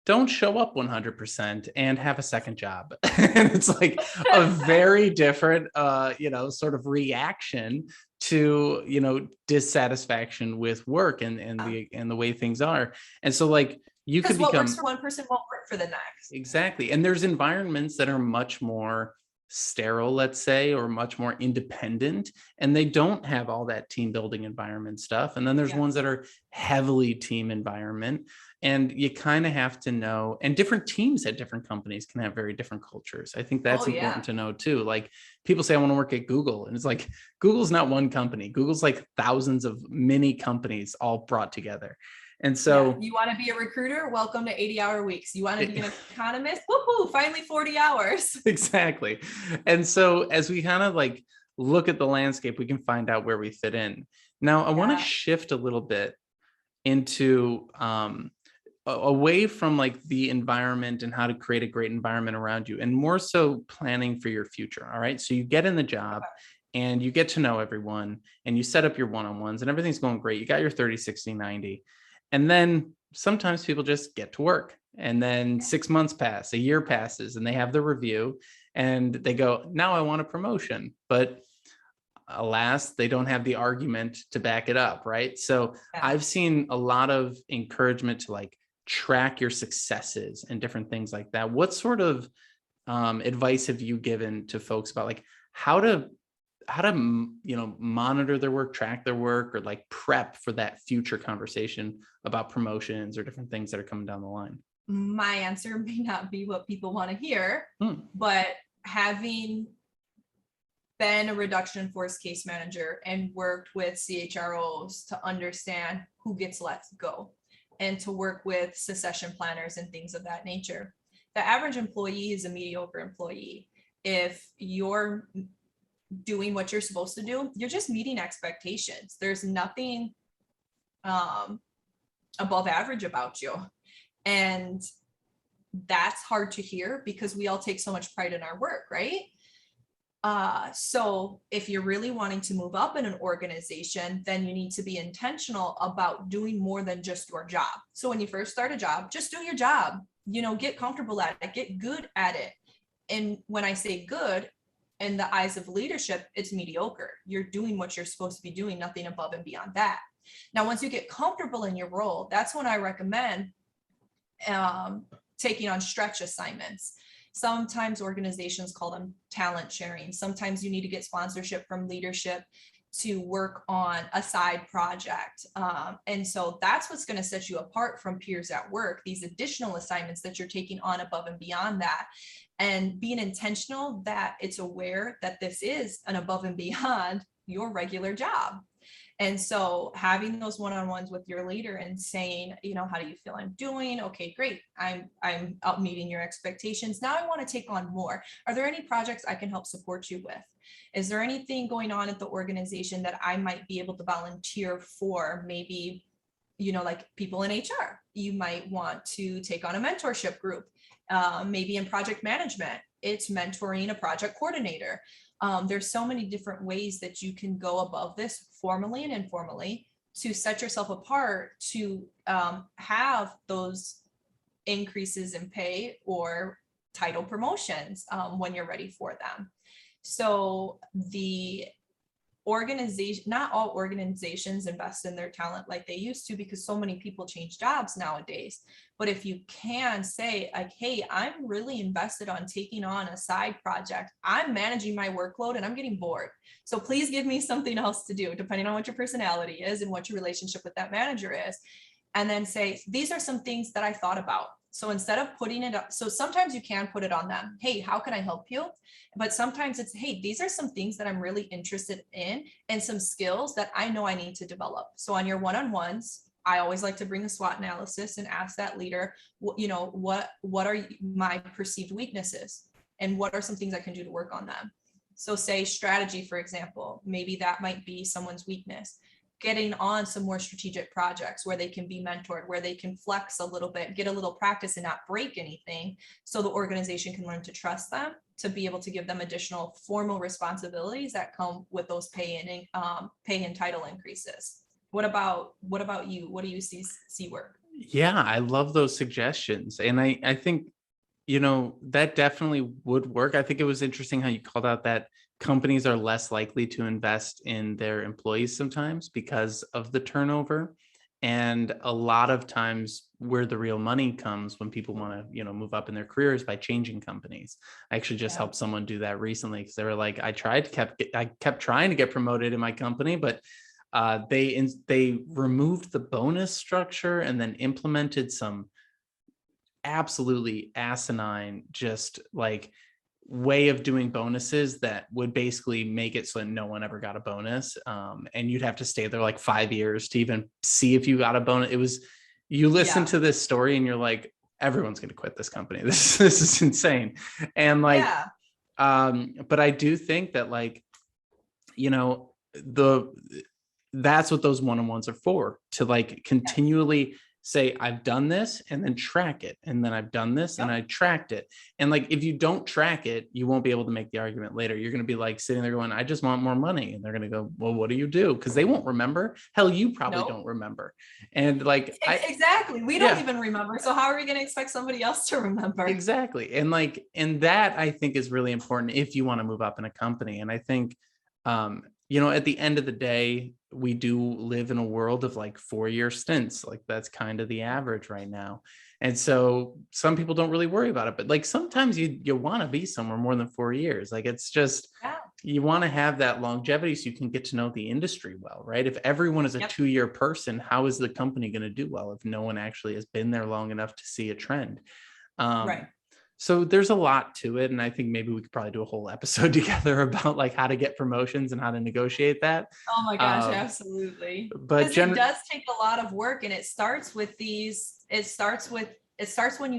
don't show up 100% and have a second job. And it's like a very different, sort of reaction to, dissatisfaction with work and the way things are. And so like, you could what become works for one person won't work for the next. Exactly. And there's environments that are much more sterile, let's say, or much more independent, and they don't have all that team building environment stuff. And then there's ones that are heavily team environment, and you kind of have to know, and different teams at different companies can have very different cultures. I think that's important to know too. Like, people say, I want to work at Google, and it's like, Google's not one company. Google's like thousands of mini companies all brought together. And so you want to be a recruiter? Welcome to 80-hour weeks. You want to be an economist? Woohoo, finally 40 hours. Exactly. And so as we kind of like look at the landscape, we can find out where we fit in. Now, I want to shift a little bit into away from like the environment and how to create a great environment around you, and more so planning for your future. All right. So you get in the job and you get to know everyone, and you set up your one-on-ones, and everything's going great. You got your 30, 60, 90. And then sometimes people just get to work, and then 6 months pass, a year passes, and they have the review and they go, now I want a promotion. But alas, they don't have the argument to back it up, right? So I've seen a lot of encouragement to like track your successes and different things like that. What sort of advice have you given to folks about like how to monitor their work, track their work, or like prep for that future conversation about promotions or different things that are coming down the line? My answer may not be what people want to hear, but having been a reduction in force case manager and worked with CHROs to understand who gets let go, and to work with succession planners and things of that nature, the average employee is a mediocre employee. If you're doing what you're supposed to do, you're just meeting expectations. There's nothing above average about you. And that's hard to hear because we all take so much pride in our work, right? So if you're really wanting to move up in an organization, then you need to be intentional about doing more than just your job. So when you first start a job, just do your job, get comfortable at it, get good at it. And when I say good, in the eyes of leadership, it's mediocre. You're doing what you're supposed to be doing, nothing above and beyond that. Now, once you get comfortable in your role, that's when I recommend taking on stretch assignments. Sometimes organizations call them talent sharing. Sometimes you need to get sponsorship from leadership to work on a side project. And so that's what's going to set you apart from peers at work, these additional assignments that you're taking on above and beyond that. And being intentional that it's aware that this is an above and beyond your regular job. And so having those one-on-ones with your leader and saying, how do you feel I'm doing? Okay, great. I'm up meeting your expectations. Now I want to take on more. Are there any projects I can help support you with? Is there anything going on at the organization that I might be able to volunteer for? Maybe, like people in HR, you might want to take on a mentorship group. Maybe in project management, it's mentoring a project coordinator. There's so many different ways that you can go above this formally and informally to set yourself apart to have those increases in pay or title promotions when you're ready for them. So the organization, not all organizations invest in their talent like they used to because so many people change jobs nowadays. But if you can say like, hey, I'm really invested on taking on a side project. I'm managing my workload and I'm getting bored. So please give me something else to do, depending on what your personality is and what your relationship with that manager is. And then say, these are some things that I thought about. So instead of putting it up, so sometimes you can put it on them. Hey, how can I help you? But sometimes it's, hey, these are some things that I'm really interested in and some skills that I know I need to develop. So on your one-on-ones, I always like to bring a SWOT analysis and ask that leader, what are my perceived weaknesses and what are some things I can do to work on them? So say strategy, for example, maybe that might be someone's weakness. Getting on some more strategic projects where they can be mentored, where they can flex a little bit, get a little practice and not break anything, so the organization can learn to trust them, to be able to give them additional formal responsibilities that come with those pay and title increases. What about you? What do you see work? Yeah, I love those suggestions. And I think, that definitely would work. I think it was interesting how you called out that companies are less likely to invest in their employees sometimes because of the turnover. And a lot of times where the real money comes when people want to, move up in their careers by changing companies. I actually just helped someone do that recently because they were like, I kept trying to get promoted in my company, but they removed the bonus structure and then implemented some absolutely asinine, just like way of doing bonuses that would basically make it so that no one ever got a bonus. And you'd have to stay there like 5 years to even see if you got a bonus. You listen to this story and you're like, everyone's going to quit this company. This is insane. And but I do think that that's what those one-on-ones are for, to continually say, I've done this and then track it. And then I've done this and I tracked it. And if you don't track it, you won't be able to make the argument later. You're going to be sitting there going, I just want more money. And they're going to go, well, what do you do? Because they won't remember. Hell, you probably don't remember. And exactly. We don't even remember. So how are we going to expect somebody else to remember? Exactly. And that I think is really important if you want to move up in a company. And I think, at the end of the day, we do live in a world of 4-year stints. That's kind of the average right now. And so some people don't really worry about it, but sometimes you want to be somewhere more than 4 years. It's just, you want to have that longevity so you can get to know the industry well, right? If everyone is a 2-year person, how is the company going to do well if no one actually has been there long enough to see a trend? Right. So there's a lot to it. And I think maybe we could probably do a whole episode together about how to get promotions and how to negotiate that. Oh my gosh, absolutely. But it does take a lot of work, and it starts when you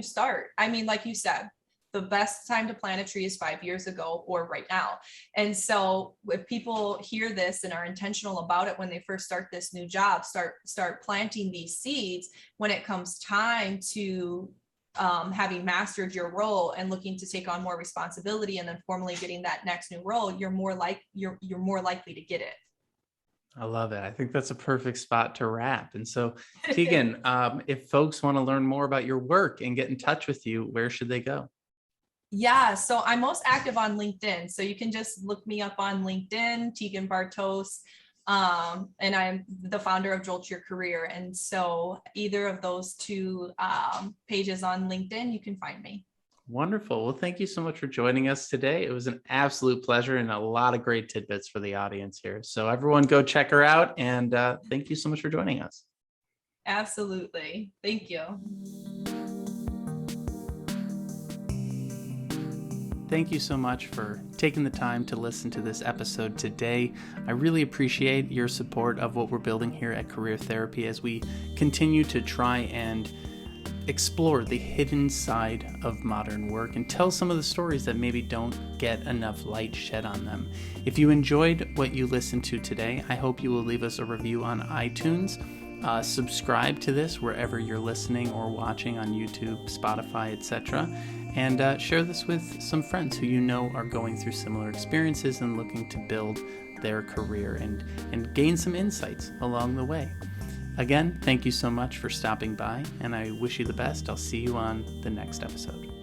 start. I mean, like you said, the best time to plant a tree is 5 years ago or right now. And so if people hear this and are intentional about it when they first start this new job, start planting these seeds when it comes time to having mastered your role and looking to take on more responsibility and then formally getting that next new role, you're more likely to get it. I love it. I think that's a perfect spot to wrap. And so, Teegan, if folks want to learn more about your work and get in touch with you, where should they go? Yeah, so I'm most active on LinkedIn. So you can just look me up on LinkedIn, Teegan Bartos. And I'm the founder of Jolt Your Career. And so either of those two pages on LinkedIn, you can find me. Wonderful. Well, thank you so much for joining us today. It was an absolute pleasure and a lot of great tidbits for the audience here. So everyone go check her out. And thank you so much for joining us. Absolutely. Thank you. Thank you so much for taking the time to listen to this episode today. I really appreciate your support of what we're building here at Career Therapy as we continue to try and explore the hidden side of modern work and tell some of the stories that maybe don't get enough light shed on them. If you enjoyed what you listened to today, I hope you will leave us a review on iTunes. Subscribe to this wherever you're listening or watching on YouTube, Spotify, etc. And share this with some friends who you know are going through similar experiences and looking to build their career and gain some insights along the way. Again, thank you so much for stopping by, and I wish you the best. I'll see you on the next episode.